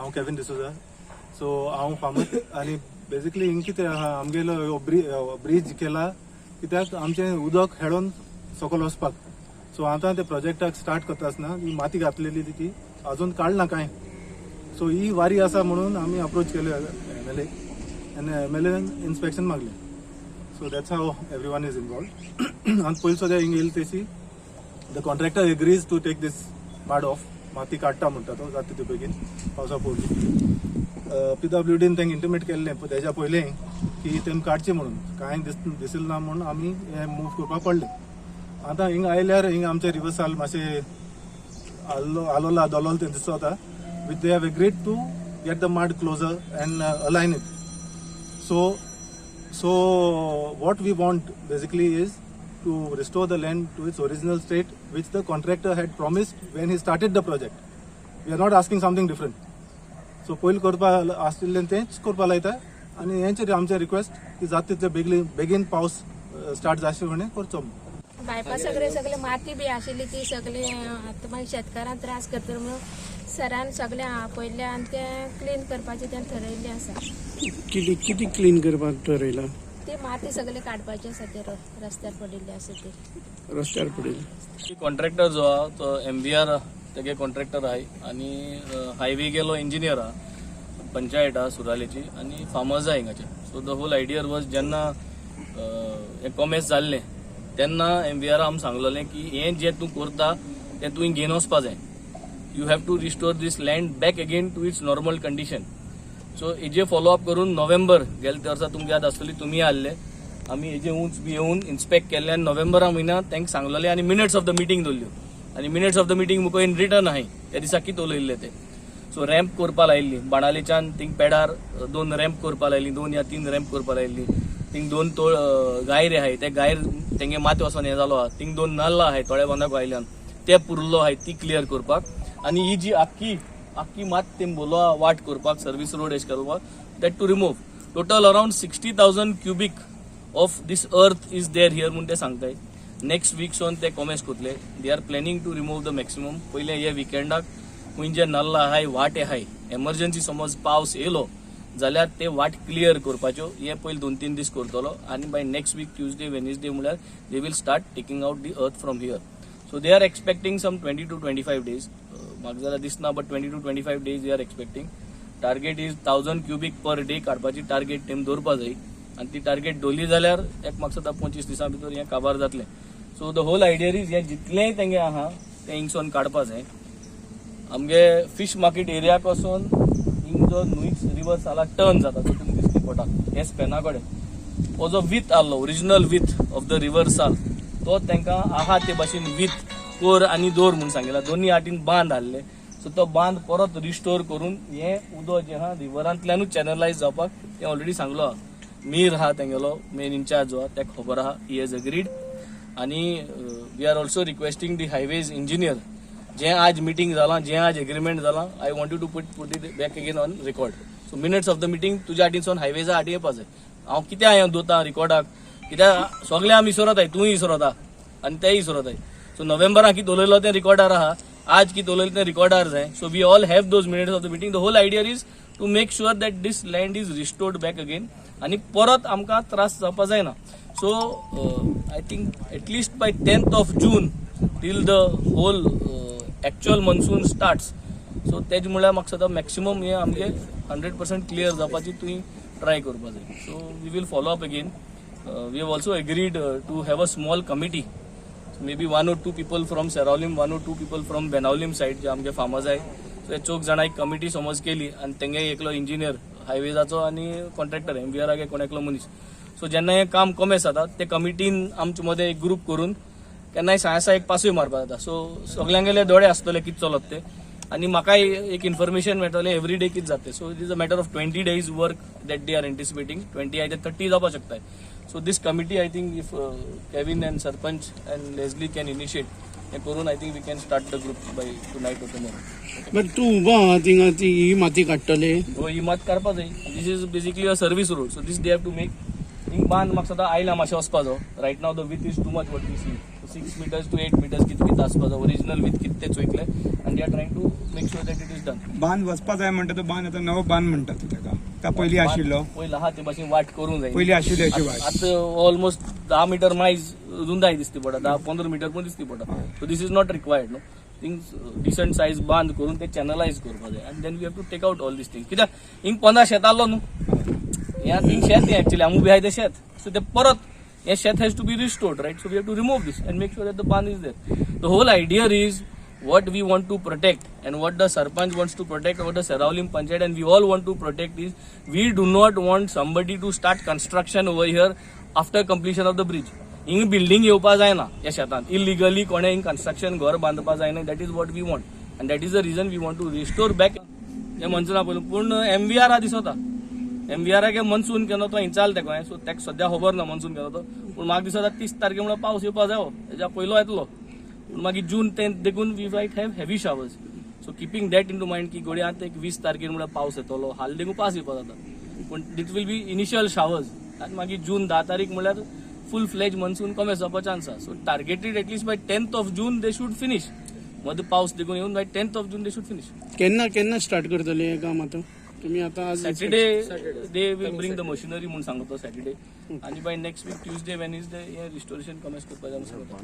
हांव Kevin D'Souza. So हांव farmer आनी बेसिकली हिंग कितें आहा आमगेलो ब्रिज केला कित्याक आमचें उदक हेडोन सकयल वचपाक. सो आतां ते प्रोजेक्टाक स्टार्ट करता आसतना ही माती घातलेली ती अजून काडना कांय. सो ही वारी आसा म्हणून आमी अप्रोच केले MLA आनी MLAन इन्स्पेक्शन मागलें. So that's how everyone is involve. आनी पयलीं सुद्दां हिंग येयले तेशी the contractor agrees to take this माड ऑफ. माती काडटा म्हणटा तो जाता तितू बेगीन पावसा पयलीं. PWDन तांकां इंटिमेट केल्लें तेच्या पयलें की तेम काडचें म्हणून कांय दिसलें ना म्हणून आमी हें मूव करपाक पडलें. आतां हिंग आयल्यार हिंग आमचे रिवर्साल मातशें आलोला दोलोल तें दिसता with they have agreed to get the mud closure and align it. So what we want basically is to restore the land to its original state which the contractor had promised when he started the project. We are not asking something different. So पयलीं करपा आसलें तेंच करपा लायता आनी हेंचेर आमचें request की जाता तितले बेगीन पावस स्टार्ट जायचे म्हणून करचो. बायपास सगळे माती बी आशिल्ली ती सगळी आतां मागीर शेतकारांक त्रास करता म्हणून सरान सगळे पयले आनी ते क्लीन करपाचें तें थरयल्लें आसा. किती क्लीन करपाक ठरयला? ती माती सगळे काडपाची आसा ते रस्त्यार पडिल्ली आसा ती. रस्त्यार पडिल्ली. कॉन्ट्रॅक्टर जो आहा तो MVR तेगे कॉन्ट्रॅक्टर आहाय आनी हायवे गेलो इंजिनियर आहा पंचायत आहा सुरालेची आनी फार्मर्स आहा हिंगाचे. So the whole idea was जेन्ना हें कॉमेस जाल्लें तेन्ना MVR आमकां सांगलोलें की हें जें तूं करता तें तुवें घेवन वचपा जाय. You have to restore this land back again to its normal condition. So हेजे फॉलोअप करून नोव्हेंबर गेल्या वर्सा तुमकां याद आसतली तुमी आसले आमी हेजे उंच बी येवन इन्स्पेक्ट केल्ले आनी नोव्हेंबरा म्हयन्यांत तांकां सांगलोलें आनी मिनिट्स ऑफ द मिटींग दवरल्यो आनी मिनिट्स ऑफ द मिटींग मुको इन रिटर्न आहाय त्या दिसा कितें उलयल्ले ते. सो रॅम्प करपा लायिल्ली बाणालेच्यान थिंग पेडार 2 रॅम्प करपा लायिल्ली 2 या 3 रॅम्प करपा लायिल्ली. थिंग 2 तोळ गायर आहाय ते गायर तेंगे माती वचोन हें जालो आहा. थिंग 2 नाल्ल आहाय थोड्या बांदाक आयल्यान ते पुरलो आहाय ती क्लियर करपाक. आनी ही जी आख्खी मात तें बोलो आहा वाट करपाक सर्वीस रोड एश करपाक that to remove total around 60,000 cubic of this earth is there here म्हणून ते सांगताय. नेक्स्ट वीक सोन ते कॉमेस करतले. They are planning to remove the maximum. पयले हे विकेंडाक खूंय जे नाल्ल आहाय वाट आहाय एमर्जन्सी समज पावस येयलो जाल्यार ते वाट क्लियर करपाच्यो हे पयलीं 2-3 दीस करतलो आनी by next week Tuesday Wednesday म्हळ्यार they will start taking out the earth from here. So they are expecting some 20 to 25 days. म्हाका जाल्यार दिसना but 20 to 25 days they are expecting. Target is 1000 cubic per day काडपाची target तेम दवरपा जाय आनी ती टार्गेट दवरली जाल्यार म्हाका दिसता 25 दिसां भितर हें काबार जातलें. So the whole idea is हें जितलेंय तेंगे आहा तें हिंगसोन काडपा जाय. आमगे फीश मार्केट एरिया पासून हिंग जो न्हूच रिवर साला टर्न जाता तो तुमकां दिसती पडटा हे स्पेना कडेन हो जो वीथ आसलो original with of the river साल तो तांकां आहा ते भाशेन वीथ कोर आनी दोर म्हणून सांगिल्ला. दोनी वाटेन बांद आहले. सो तो बांद परत रिस्टोर करून हें उदक जें आहा रिवरांतल्यानूच चॅनलायज जावपाक तें ऑलरेडी सांगलो आहा. मीर आहा तेंगेलो मेन इन्चार्ज जो आहा ताका खबर आहा ही हॅज अग्रीड. आनी we are also requesting the highways engineer जें आज मिटींग जालां जें आज एग्रीमेंट जालां I want you to put it back again on record. So minutes of the meeting तुज्या हातीनसून हायवेजा हाटी येवपा जाय. हांव कित्याक हांव दोता रिकॉर्डाक कित्याक सगळे आमी इसरताय तूंय इसरता आनी तेय इसरताय. सो नोव्हेंबराक कितें उलयलो तें रिकॉर्डार आहा आज कितें उलयलें तें रिकॉर्डार जाय. So we all have those minutes of the meeting. The whole idea is to make sure that this land is restored back again आनी परत आमकां त्रास जावपा जायना. So I think at least by 10th of June till the whole actual monsoon starts. सो तेज म्हळ्यार म्हाका सद्दां मॅक्सिमम हें आमगे 100% क्लियर जावपाची तुवें ट्राय करपा जाय. So we will follow up again. We have also agreed to have a small committee maybe 1 or 2 people from Seralim, 1 or 2 people from Benaulim side जे आमगे फार्मर्स आहाय. सो हे 4 जाणां एक कमिटी समज केली आनी तेंगे एकलो इंजिनियर हायवेजाचो आनी कॉन्ट्रॅक्टर MVR कोण एकलो मनीस. सो जेन्ना हें काम कमेस जाता ते कमिटीन आमचे मदें एक ग्रूप करून केन्नाय सायसा एक पासूय मारपा जाता. सो सगळ्यांगेले दोळे आसतले कितें चलत ते आनी म्हाकाय एक इन्फॉर्मेशन मेळटलें एवरी डे कितें जाता. So it is a matter of 20 days work that they are anticipating. 20 I 30 जावपा शकताय. So this committee, I think if Kevin and Sarpanch and Leslie can initiate, I think we can start the group by tonight or tomorrow. But तूं उबो आहा थिंगा ती ही माती काडटले. ही मात करपा जाय. This is basically a service road. So this they have to make. हिंग बांद म्हाका सदां आयला मातशें वचपाचो. Right now the width is too much what we see. 6 meters to 8 meters कितकी आसपास ओरिजिनल विथ कितते चोयकले आणि they are trying to make sure that it is done. बांद वचपा जाय म्हणटा तो बांद आता नवो बांद म्हणटात ताका का पयलीं आशिल्लो पयला आहा ते भाशेन वाट करूंक जाय. पयलीं आशिल्ली अशी वाट आता ऑलमोस्ट 10 मीटर मायज रुंदाय दिसती पडटा 10-15 मीटर पण दिसती पडटा. So this is not required no things decent size बांद करून ते चॅनलायज करपा जाय and then we have to take out all this things कित्याक हिंग 15 शेत आलो न्हू ह्या थिंग शेत एक्चुअली आमू बी आहाय ते शेत सो ते परत हे शेत has to be restored right so we have to remove this and make sure that the bund is there. The whole idea is what we want to protect and what the sarpanch wants to protect, what the Sarauli Panchayat and we all want to protect is we do not want somebody to start construction over here after completion of the bridge. हिंग building येवपा जायना या शेतांत illegally कोणे हिंग construction घर बांदपा जायना that is what we want and that is the reason we want to restore back हे मनसूना पयलू पूण MVR दिसता MVR मनसून केलो तो हिंचाल तेका सो तेका सद्या खबर ना मनसून केलो तो पूण म्हाका दिसता 30 तारखे म्हणल्यार पावस येवपा जायो हेच्या पयलो येतलो मागीर जून 10th देखून we might have heavy showers. So keeping that in to mind की घोडे आतां एक 20 तारखेर म्हणल्यार पावस येतलो हाल देखून पावस येवपा जाता पूण दीट वील बी इनिशियल शावर्स आनी मागीर जून 10 तारीख म्हणल्यार फूल फ्लेज मनसून कमी जावपा चान्स आसा. So targeted at least by 10th of June they should finish मदीं पावस देखून येवन बाय 10th of June they should finish. केन्ना स्टार्ट करतले हे काम आता तुम्ही आता आज Saturday they will bring the machinery म्हणून सांगतो सॅटर्डे आणि by next week Tuesday Wednesday हे रिस्टोरेशन कमेस करपाचें सांगता.